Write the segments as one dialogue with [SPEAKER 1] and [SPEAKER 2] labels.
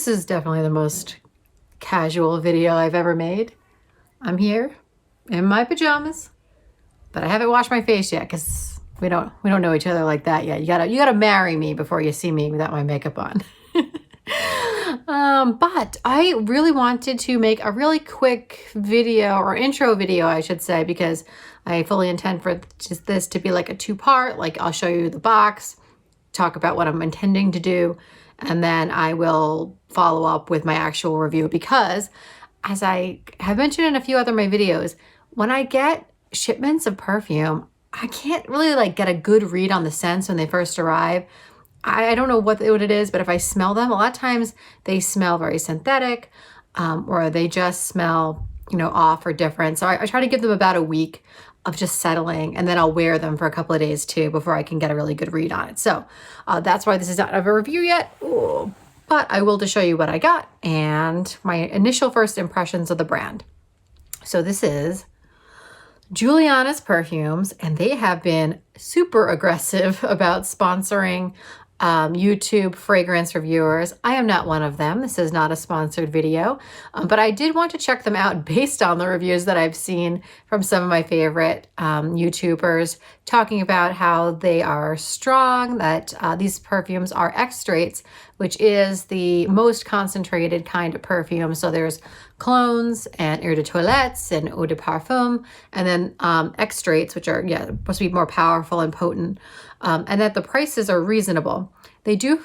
[SPEAKER 1] This is definitely the most casual video I've ever made. I'm here in my pajamas, but I haven't washed my face yet because we don't know each other like that yet. You gotta marry me before you see me without my makeup on. But I really wanted to make a really quick video, or intro video, I should say, because I fully intend for just this to be like a two-part. Like, I'll show you the box, talk about what I'm intending to do, and then I will follow up with my actual review, because as I have mentioned in a few other of my videos, when I get shipments of perfume, I can't really like get a good read on the scents when they first arrive. I don't know what it is, but if I smell them, a lot of times they smell very synthetic, or they just smell, off or different. So I try to give them about a week of just settling, and then I'll wear them for a couple of days too before I can get a really good read on it. So that's why this is not a review yet. Ooh. But I will just show you what I got and my initial first impressions of the brand. So this is Julianna's Perfumes, and they have been super aggressive about sponsoring YouTube fragrance reviewers. I am not one of them. This is not a sponsored video, but I did want to check them out based on the reviews that I've seen from some of my favorite YouTubers talking about how they are strong, that these perfumes are extracts, which is the most concentrated kind of perfume. So there's clones and eau de toilettes and eau de parfum, and then extracts, which are supposed to be more powerful and potent, and that the prices are reasonable. They do,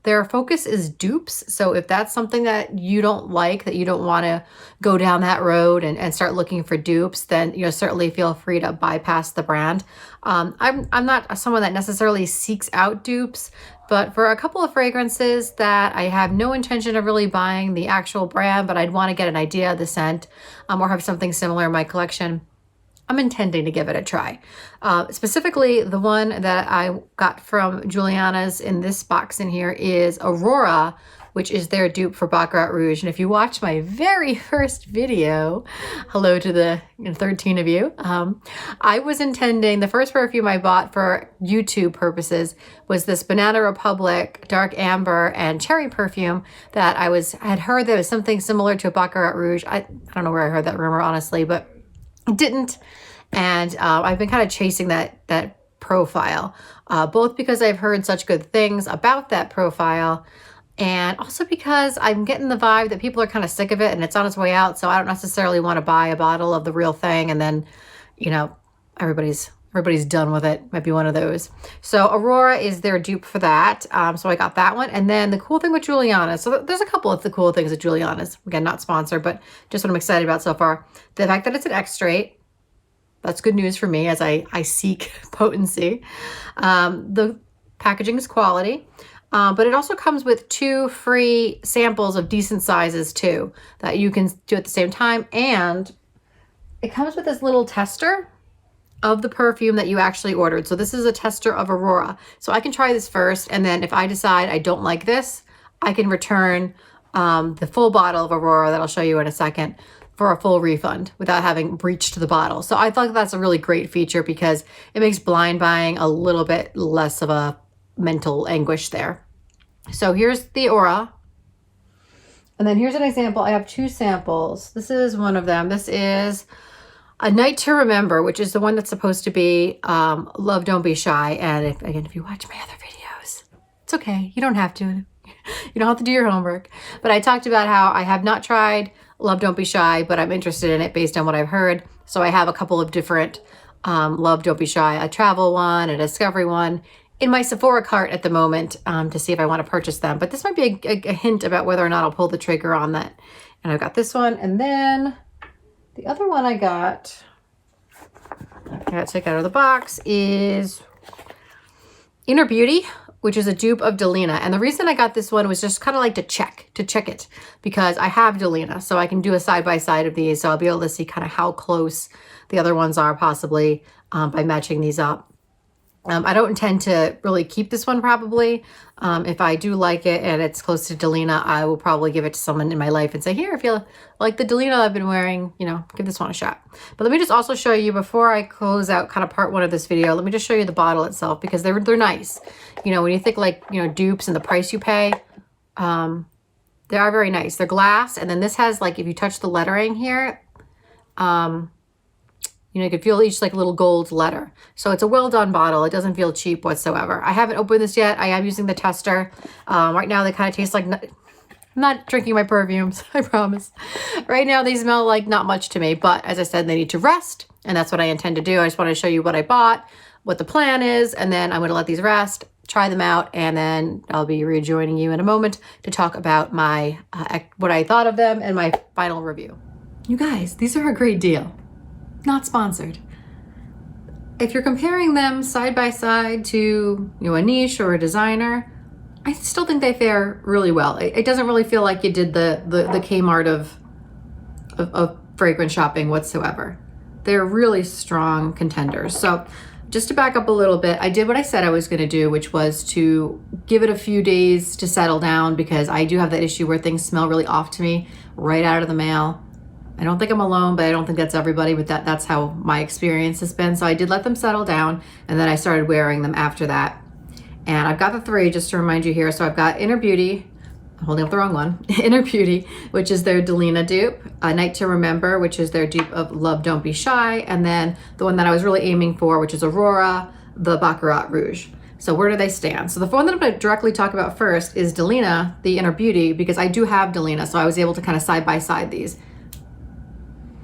[SPEAKER 1] their focus is dupes. So if that's something that you don't like, that you don't want to go down that road and start looking for dupes, then certainly feel free to bypass the brand. I'm not someone that necessarily seeks out dupes, but for a couple of fragrances that I have no intention of really buying the actual brand, but I'd want to get an idea of the scent, or have something similar in my collection, I'm intending to give it a try. Specifically, the one that I got from Julianna's in this box in here is Aurora, which is their dupe for Baccarat Rouge. And if you watch my very first video, hello to the 13 of you, I was intending, the first perfume I bought for YouTube purposes was this Banana Republic Dark Amber and Cherry perfume that I had heard that was something similar to a Baccarat Rouge. I don't know where I heard that rumor, honestly, but didn't. And I've been kind of chasing that profile, both because I've heard such good things about that profile, and also because I'm getting the vibe that people are kind of sick of it and it's on its way out. So I don't necessarily want to buy a bottle of the real thing and then, everybody's done with it. Might be one of those. So Aurora is their dupe for that. So I got that one. And then the cool thing with Julianna, so there's a couple of the cool things with Julianna's, again, not sponsored, but just what I'm excited about so far. The fact that it's an extrait, that's good news for me as I seek potency. The packaging is quality, but it also comes with 2 free samples of decent sizes too, that you can do at the same time. And it comes with this little tester of the perfume that you actually ordered. So this is a tester of Aurora. So I can try this first, and then if I decide I don't like this, I can return the full bottle of Aurora that I'll show you in a second for a full refund without having breached the bottle. So I thought that's a really great feature because it makes blind buying a little bit less of a mental anguish there. So here's the Aura. And then here's an example. I have 2 samples. This is one of them. This is A Night to Remember, which is the one that's supposed to be Love Don't Be Shy. And if you watch my other videos, it's okay. You don't have to. You don't have to do your homework. But I talked about how I have not tried Love Don't Be Shy, but I'm interested in it based on what I've heard. So I have a couple of different Love Don't Be Shy, a travel one, a discovery one, in my Sephora cart at the moment to see if I want to purchase them. But this might be a hint about whether or not I'll pull the trigger on that. And I've got this one. And then the other one I got to take out of the box is Inner Beauty, which is a dupe of Dalina. And the reason I got this one was just kind of like to check it, because I have Dalina, so I can do a side-by-side of these. So I'll be able to see kind of how close the other ones are possibly by matching these up. I don't intend to really keep this one probably. If I do like it and it's close to Delina, I will probably give it to someone in my life and say, here, if you like the Delina I've been wearing, give this one a shot. But let me just also show you, before I close out kind of part 1 of this video, let me just show you the bottle itself, because they're nice. When you think like, dupes and the price you pay, They are very nice. They're glass, and then this has, like, if you touch the lettering here, you know, you can feel each like little gold letter. So it's a well done bottle. It doesn't feel cheap whatsoever. I haven't opened this yet. I am using the tester. Right now they kind of taste like, I'm not drinking my perfumes, I promise. Right now they smell like not much to me, but as I said, they need to rest, and that's what I intend to do. I just want to show you what I bought, what the plan is, and then I'm going to let these rest, try them out, and then I'll be rejoining you in a moment to talk about my what I thought of them and my final review. You guys, these are a great deal. Not sponsored. If you're comparing them side by side to, you know, a niche or a designer, I still think they fare really well. It doesn't really feel like you did the Kmart of fragrance shopping whatsoever. They're really strong contenders. So just to back up a little bit, I did what I said I was going to do, which was to give it a few days to settle down, because I do have that issue where things smell really off to me right out of the mail. I don't think I'm alone, but I don't think that's everybody, but that's how my experience has been. So I did let them settle down, and then I started wearing them after that. And I've got the 3 just to remind you here. So I've got Inner Beauty, I'm holding up the wrong one, Inner Beauty, which is their Delina dupe, Night to Remember, which is their dupe of Love Don't Be Shy, and then the one that I was really aiming for, which is Aurora, the Baccarat Rouge. So where do they stand? So the one that I'm going to directly talk about first is Delina, the Inner Beauty, because I do have Delina, so I was able to kind of side by side these.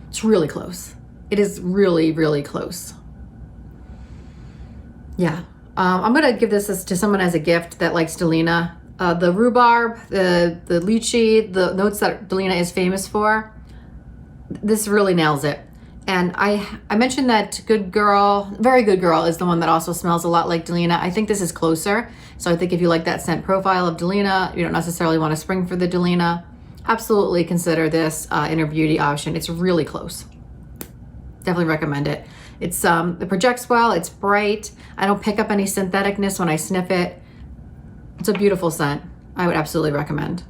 [SPEAKER 1] It's really close. It is really, really close. Yeah. I'm going to give this to someone as a gift that likes Delina. The rhubarb, the lychee, the notes that Delina is famous for, this really nails it. And I mentioned that Good Girl, Very Good Girl is the one that also smells a lot like Delina. I think this is closer. So I think if you like that scent profile of Delina, you don't necessarily want to spring for the Delina, absolutely consider this Inner Beauty option. It's really close. Definitely recommend it. It projects well, it's bright. I don't pick up any syntheticness when I sniff it. It's a beautiful scent. I would absolutely recommend.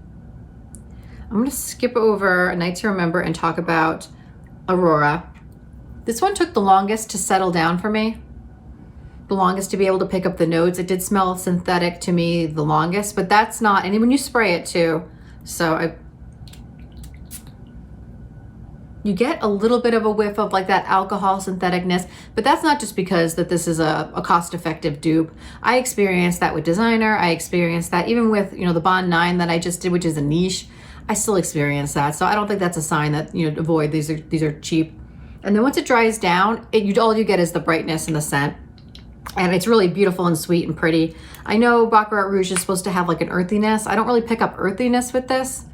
[SPEAKER 1] I'm gonna skip over A Night to Remember and talk about Aurora. This one took the longest to settle down for me. The longest to be able to pick up the notes. It did smell synthetic to me the longest, but that's not, and when you spray it too. So you get a little bit of a whiff of like that alcohol syntheticness, but that's not just because that this is a cost-effective dupe. I experienced that with designer. I experienced that even with, you know, the Bond 9 that I just did, which is a niche. I still experience that. So I don't think that's a sign that, you know, avoid, these are cheap. And then once it dries down, all you get is the brightness and the scent. And it's really beautiful and sweet and pretty. I know Baccarat Rouge is supposed to have like an earthiness. I don't really pick up earthiness with this.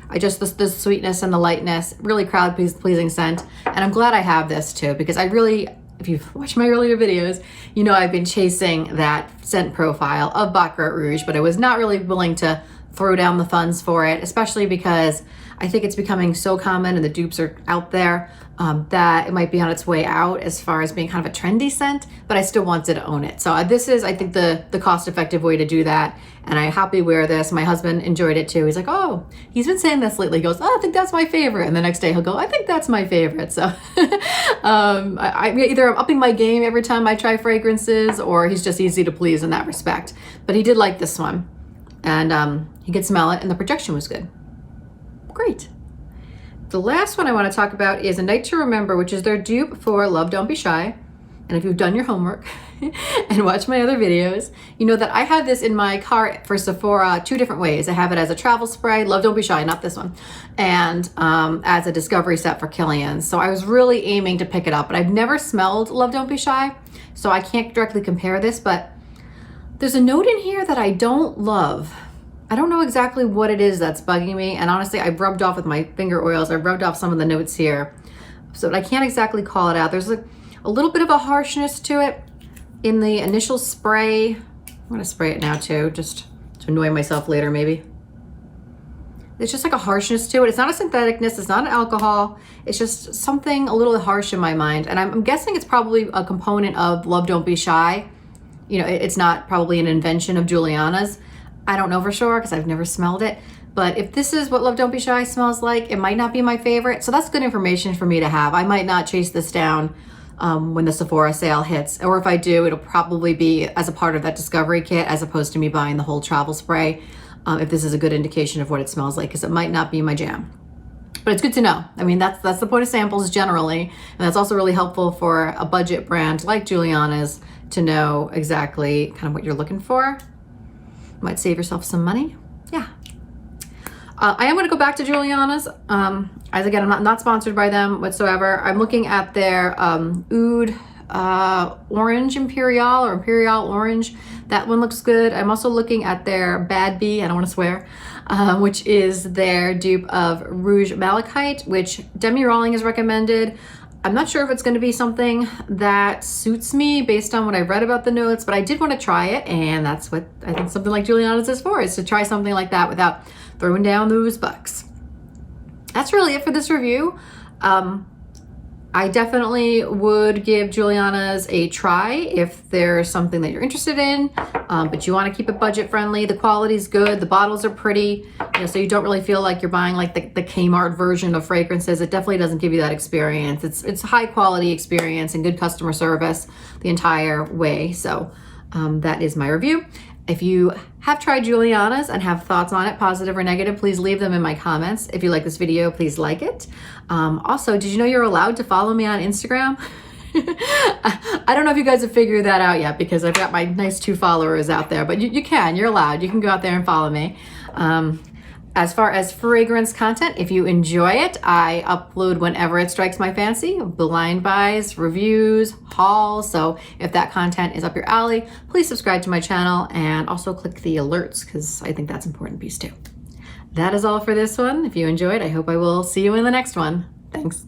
[SPEAKER 1] I just, the sweetness and the lightness, really crowd pleasing scent. And I'm glad I have this too, because I really, if you've watched my earlier videos, you know I've been chasing that scent profile of Baccarat Rouge, but I was not really willing to throw down the funds for it, especially because I think it's becoming so common and the dupes are out there that it might be on its way out as far as being kind of a trendy scent, but I still wanted to own it. So this is, I think, the cost-effective way to do that. And I happily wear this. My husband enjoyed it too. He's like, oh, he's been saying this lately. He goes, oh, I think that's my favorite. And the next day he'll go, I think that's my favorite. So either I'm upping my game every time I try fragrances, or he's just easy to please in that respect. But he did like this one. And he could smell it, and the projection was good. Great. The last one I want to talk about is A Night to Remember, which is their dupe for Love Don't Be Shy. And if you've done your homework and watched my other videos, you know that I have this in my cart for Sephora 2 different ways. I have it as a travel spray, Love Don't Be Shy, not this one, and as a discovery set for Kilian. So I was really aiming to pick it up, but I've never smelled Love Don't Be Shy, so I can't directly compare this, but there's a note in here that I don't love. I don't know exactly what it is that's bugging me, and honestly, I've rubbed off with my finger oils, I've rubbed off some of the notes here, so I can't exactly call it out. There's a little bit of a harshness to it in the initial spray. I'm gonna spray it now too, just to annoy myself later maybe. It's just like a harshness to it. It's not a syntheticness, it's not an alcohol. It's just something a little harsh in my mind. And I'm guessing it's probably a component of Love Don't Be Shy. You know, it's not probably an invention of Julianna's. I don't know for sure because I've never smelled it. But if this is what Love Don't Be Shy smells like, it might not be my favorite. So that's good information for me to have. I might not chase this down when the Sephora sale hits. Or if I do, it'll probably be as a part of that discovery kit as opposed to me buying the whole travel spray. if this is a good indication of what it smells like, because it might not be my jam. But it's good to know. I mean, that's the point of samples generally. And that's also really helpful for a budget brand like Julianna's to know exactly kind of what you're looking for. Might save yourself some money. Yeah. I am going to go back to Julianna's. As again, I'm not sponsored by them whatsoever. I'm looking at their Oud Orange Imperial or Imperial Orange. That one looks good. I'm also looking at their Bad Bee, I don't want to swear, which is their dupe of Rouge Malachite, which Demi Rawling has recommended. I'm not sure if it's going to be something that suits me based on what I've read about the notes, but I did want to try it, and that's what I think something like Julianna's is for, is to try something like that without throwing down those bucks. That's really it for this review. I definitely would give Julianna's a try if there's something that you're interested in, but you want to keep it budget friendly. The quality's good, the bottles are pretty, so you don't really feel like you're buying like the Kmart version of fragrances. It definitely doesn't give you that experience. It's high quality experience and good customer service the entire way. So that is my review. If you have tried Julianna's and have thoughts on it, positive or negative, please leave them in my comments. If you like this video, please like it. Also, did you know you're allowed to follow me on Instagram? I don't know if you guys have figured that out yet because I've got my nice 2 followers out there, but you're allowed. You can go out there and follow me. As far as fragrance content, if you enjoy it, I upload whenever it strikes my fancy, blind buys, reviews, hauls. So if that content is up your alley, please subscribe to my channel and also click the alerts because I think that's an important piece too. That is all for this one. If you enjoyed, I hope I will see you in the next one. Thanks.